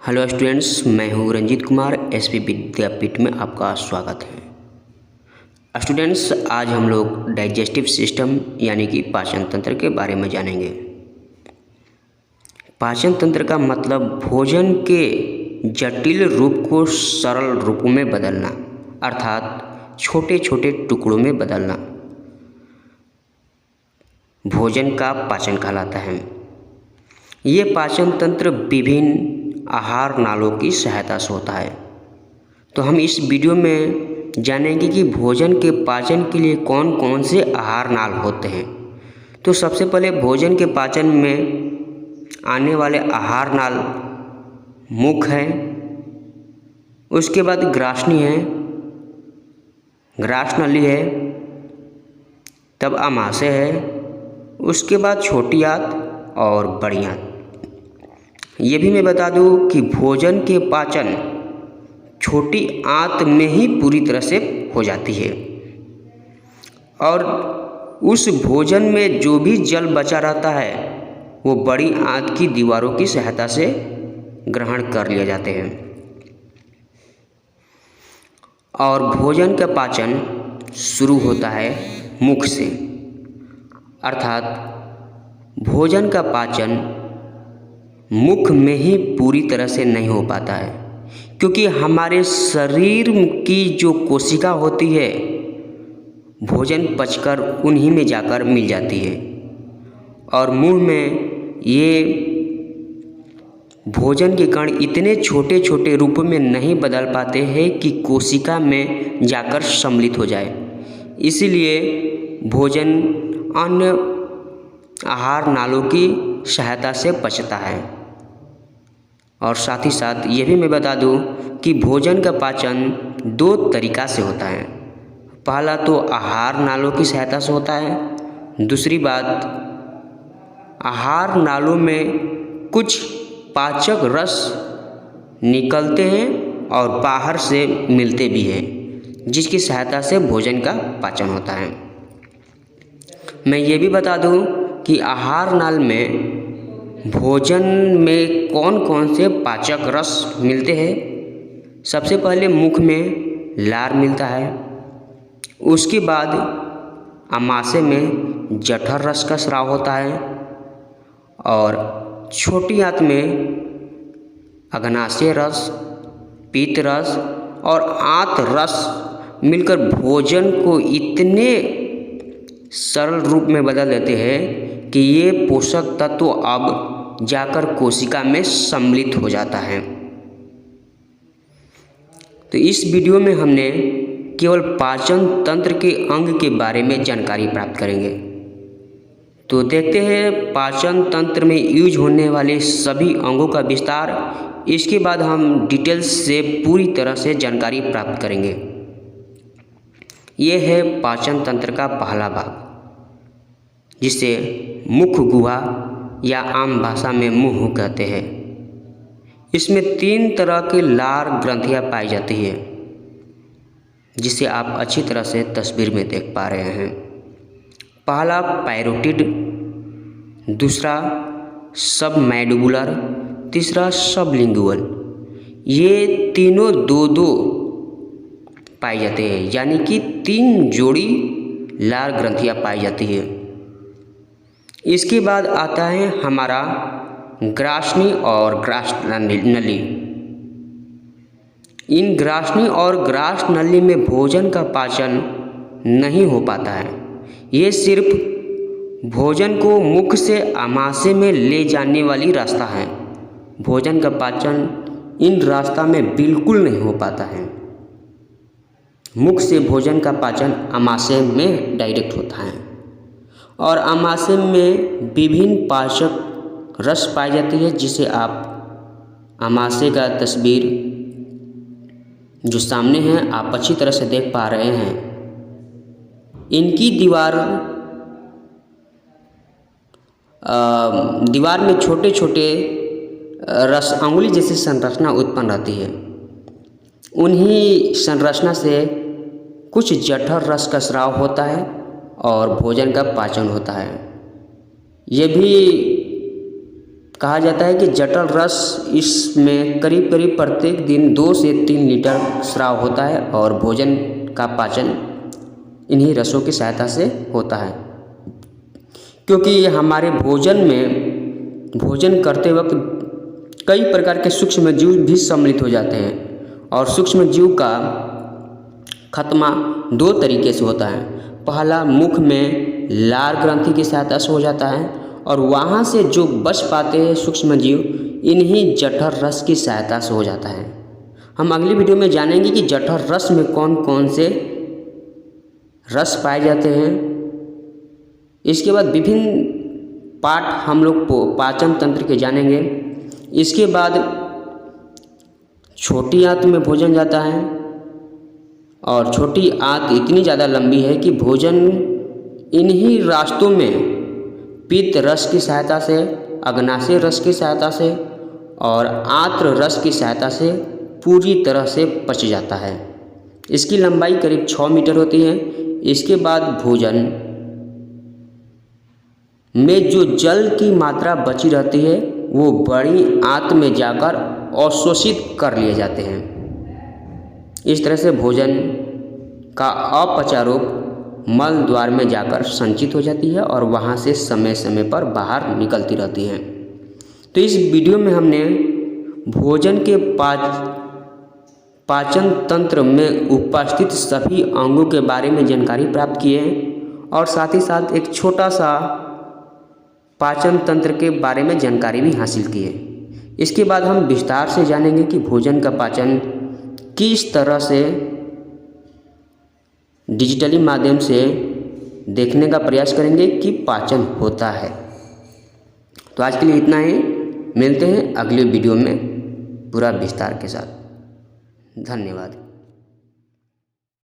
Hello students, मैं हूं Ranjit Kumar. SP विद्यापीठ में आपका स्वागत है। स्टूडेंट्स, आज हम लोग डाइजेस्टिव सिस्टम यानी कि पाचन तंत्र के बारे में जानेंगे। पाचन तंत्र का मतलब भोजन के जटिल रूप को सरल रूपों में बदलना, अर्थात छोटे छोटे टुकड़ों में बदलना भोजन का पाचन कहलाता है। ये पाचन तंत्र विभिन्न आहार नालों की सहायता से होता है। तो हम इस वीडियो में जानेंगे कि भोजन के पाचन के लिए कौन कौन से आहार नाल होते हैं। तो सबसे पहले भोजन के पाचन में आने वाले आहार नाल मुख है, उसके बाद ग्रासनी है, ग्रास नली है, तब आमाशय है, उसके बाद छोटी आंत और बड़ी आंत। ये भी मैं बता दूं कि भोजन के पाचन छोटी आंत में ही पूरी तरह से हो जाती है और उस भोजन में जो भी जल बचा रहता है वो बड़ी आंत की दीवारों की सहायता से ग्रहण कर लिए जाते हैं। और भोजन का पाचन शुरू होता है मुख से, अर्थात भोजन का पाचन मुख में ही पूरी तरह से नहीं हो पाता है, क्योंकि हमारे शरीर की जो कोशिका होती है भोजन पचकर उन्हीं में जाकर मिल जाती है और मुंह में ये भोजन के कण इतने छोटे छोटे रूप में नहीं बदल पाते हैं कि कोशिका में जाकर सम्मिलित हो जाए। इसीलिए भोजन अन्य आहार नालों की सहायता से पचता है। और साथ ही साथ ये भी मैं बता दूं कि भोजन का पाचन दो तरीक़ा से होता है। पहला तो आहार नालों की सहायता से होता है, दूसरी बात आहार नालों में कुछ पाचक रस निकलते हैं और बाहर से मिलते भी हैं, जिसकी सहायता से भोजन का पाचन होता है। मैं ये भी बता दूं कि आहार नाल में भोजन में कौन कौन से पाचक रस मिलते हैं। सबसे पहले मुख में लार मिलता है, उसके बाद आमाशय में जठर रस का स्राव होता है और छोटी आंत में अग्नाशय रस, पीत रस और आंत रस मिलकर भोजन को इतने सरल रूप में बदल देते हैं कि ये पोषक तत्व अब जाकर कोशिका में सम्मिलित हो जाता है। तो इस वीडियो में हमने केवल पाचन तंत्र के अंग के बारे में जानकारी प्राप्त करेंगे। तो देखते हैं पाचन तंत्र में यूज होने वाले सभी अंगों का विस्तार। इसके बाद हम डिटेल्स से पूरी तरह से जानकारी प्राप्त करेंगे। ये है पाचन तंत्र का पहला भाग, जिसे मुख गुहा या आम भाषा में मुंह कहते हैं। इसमें 3 तरह के लार ग्रंथियां पाई जाती है, जिसे आप अच्छी तरह से तस्वीर में देख पा रहे हैं। पहला पैरोटिड, दूसरा सबमैंडिबुलर, तीसरा सबलिंगुअल। ये तीनों दो पाई जाते हैं, यानी कि 3 जोड़ी लार ग्रंथियां पाई जाती है। इसके बाद आता है हमारा ग्रासनी और ग्रास नली। इन ग्रासनी और ग्रास नली में भोजन का पाचन नहीं हो पाता है। ये सिर्फ भोजन को मुख से आमाशय में ले जाने वाली रास्ता है। भोजन का पाचन इन रास्ता में बिल्कुल नहीं हो पाता है। मुख से भोजन का पाचन आमाशय में डायरेक्ट होता है और आमाशय में विभिन्न पाचक रस पाई जाती है, जिसे आप आमाशय का तस्वीर जो सामने है आप अच्छी तरह से देख पा रहे हैं। इनकी दीवार में छोटे छोटे रस अंगुली जैसी संरचना उत्पन्न रहती है। उन्हीं संरचना से कुछ जठर रस का स्राव होता है और भोजन का पाचन होता है। ये भी कहा जाता है कि जठर रस इसमें करीब करीब प्रत्येक दिन 2 से 3 लीटर स्राव होता है और भोजन का पाचन इन्हीं रसों की सहायता से होता है। क्योंकि ये हमारे भोजन करते वक्त कई प्रकार के सूक्ष्म जीव भी सम्मिलित हो जाते हैं और सूक्ष्म जीव का खात्मा 2 तरीके से होता है। पहला, मुख में लार ग्रंथि की सहायता से हो जाता है और वहाँ से जो बच पाते हैं सूक्ष्म जीव इन्हीं जठर रस की सहायता से हो जाता है। हम अगली वीडियो में जानेंगे कि जठर रस में कौन कौन से रस पाए जाते हैं। इसके बाद विभिन्न पार्ट हम लोग पाचन तंत्र के जानेंगे। इसके बाद छोटी आंत में भोजन जाता है और छोटी आंत इतनी ज़्यादा लंबी है कि भोजन इन्हीं रास्तों में पित्त रस की सहायता से, अग्नाशय रस की सहायता से और आंत्र रस की सहायता से पूरी तरह से पच जाता है। इसकी लंबाई करीब 6 मीटर होती है। इसके बाद भोजन में जो जल की मात्रा बची रहती है वो बड़ी आंत में जाकर अवशोषित कर लिए जाते हैं। इस तरह से भोजन का अपचा रूप मल द्वार में जाकर संचित हो जाती है और वहाँ से समय समय पर बाहर निकलती रहती हैं। तो इस वीडियो में हमने भोजन के पाचन तंत्र में उपस्थित सभी अंगों के बारे में जानकारी प्राप्त की है और साथ ही साथ एक छोटा सा पाचन तंत्र के बारे में जानकारी भी हासिल की है। इसके बाद हम विस्तार से जानेंगे कि भोजन का पाचन किस तरह से डिजिटली माध्यम से देखने का प्रयास करेंगे कि पाचन होता है। तो आज के लिए इतना ही, मिलते हैं अगले वीडियो में पूरा विस्तार के साथ। धन्यवाद।